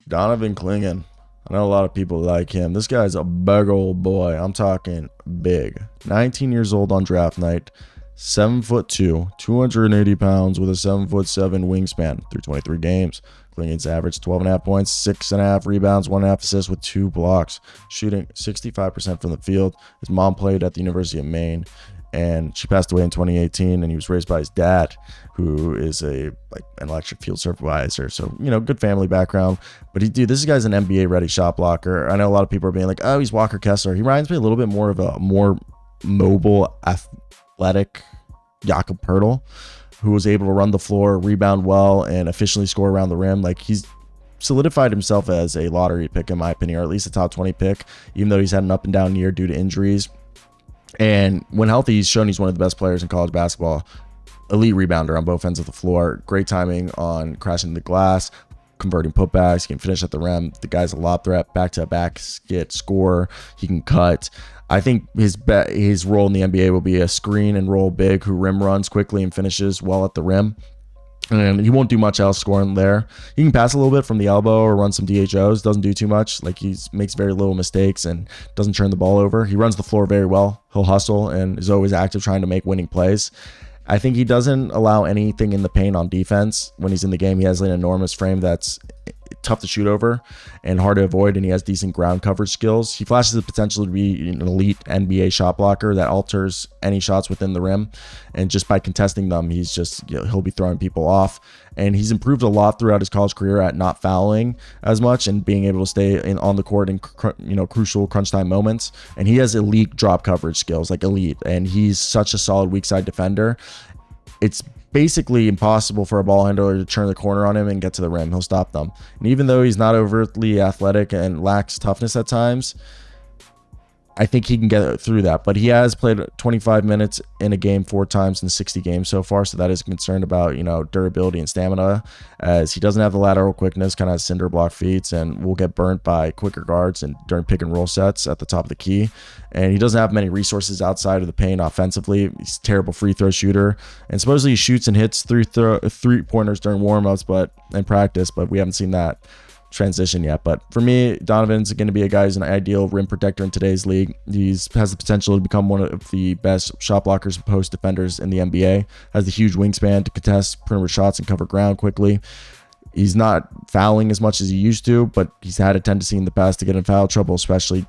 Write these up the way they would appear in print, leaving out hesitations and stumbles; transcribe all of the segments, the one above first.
Donovan Clingan. I know a lot of people like him. This guy's a big old boy. I'm talking big. 19 years old on draft night. 7'2", 280 pounds with a 7'7" wingspan through 23 games. Clingan's averaged 12.5 points, 6.5 rebounds, 1.5 assists with 2 blocks, shooting 65% from the field. His mom played at the University of Maine, and she passed away in 2018, and he was raised by his dad, who is an electric field supervisor. So, good family background. But this guy's an NBA ready shot blocker. I know a lot of people are being like, oh, he's Walker Kessler. He reminds me a little bit more of a more mobile, athletic Jakob Poeltl, who was able to run the floor, rebound well, and efficiently score around the rim. Like, he's solidified himself as a lottery pick, in my opinion, or at least a top 20 pick, even though he's had an up and down year due to injuries. And when healthy, he's shown he's one of the best players in college basketball. Elite rebounder on both ends of the floor. Great timing on crashing the glass, converting putbacks. He can finish at the rim. The guy's a lob threat, back-to-back scorer. He can cut. I think his role in the NBA will be a screen and roll big who rim runs quickly and finishes well at the rim. And he won't do much else scoring there. He can pass a little bit from the elbow or run some DHOs. Doesn't do too much. Like, he makes very little mistakes and doesn't turn the ball over. He runs the floor very well. He'll hustle and is always active trying to make winning plays. I think he doesn't allow anything in the paint on defense. When he's in the game, he has an enormous frame that's tough to shoot over and hard to avoid, and he has decent ground coverage skills. He flashes the potential to be an elite NBA shot blocker that alters any shots within the rim, and just by contesting them, he'll be throwing people off. And he's improved a lot throughout his college career at not fouling as much and being able to stay on the court in crucial crunch time moments. And he has elite drop coverage skills, like elite, and he's such a solid weak side defender. It's basically impossible for a ball handler to turn the corner on him and get to the rim. He'll stop them. And even though he's not overtly athletic and lacks toughness at times, I think he can get through that. But he has played 25 minutes in a game 4 times in 60 games so far, so that is concerned about durability and stamina, as he doesn't have the lateral quickness, kind of has cinder block feet, and will get burnt by quicker guards and during pick and roll sets at the top of the key. And he doesn't have many resources outside of the paint offensively. He's a terrible free throw shooter, and supposedly he shoots and hits three-pointers during warmups, and practice, but we haven't seen that transition yet. But for me, Donovan's going to be a guy who's an ideal rim protector in today's league. He has the potential to become one of the best shot blockers and post defenders in the NBA. Has the huge wingspan to contest perimeter shots and cover ground quickly. He's not fouling as much as he used to, but he's had a tendency in the past to get in foul trouble, especially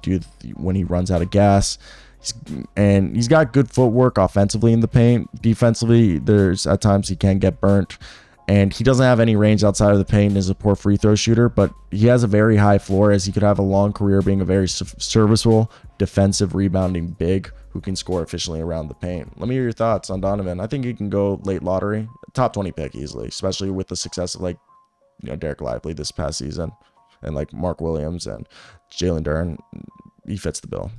when he runs out of gas. He's got good footwork offensively in the paint. Defensively, there's at times he can get burnt. And he doesn't have any range outside of the paint and is a poor free throw shooter, but he has a very high floor, as he could have a long career being a very serviceable, defensive, rebounding big who can score efficiently around the paint. Let me hear your thoughts on Donovan. I think he can go late lottery, top 20 pick easily, especially with the success of Derek Lively this past season and Mark Williams and Jalen Duren. He fits the bill.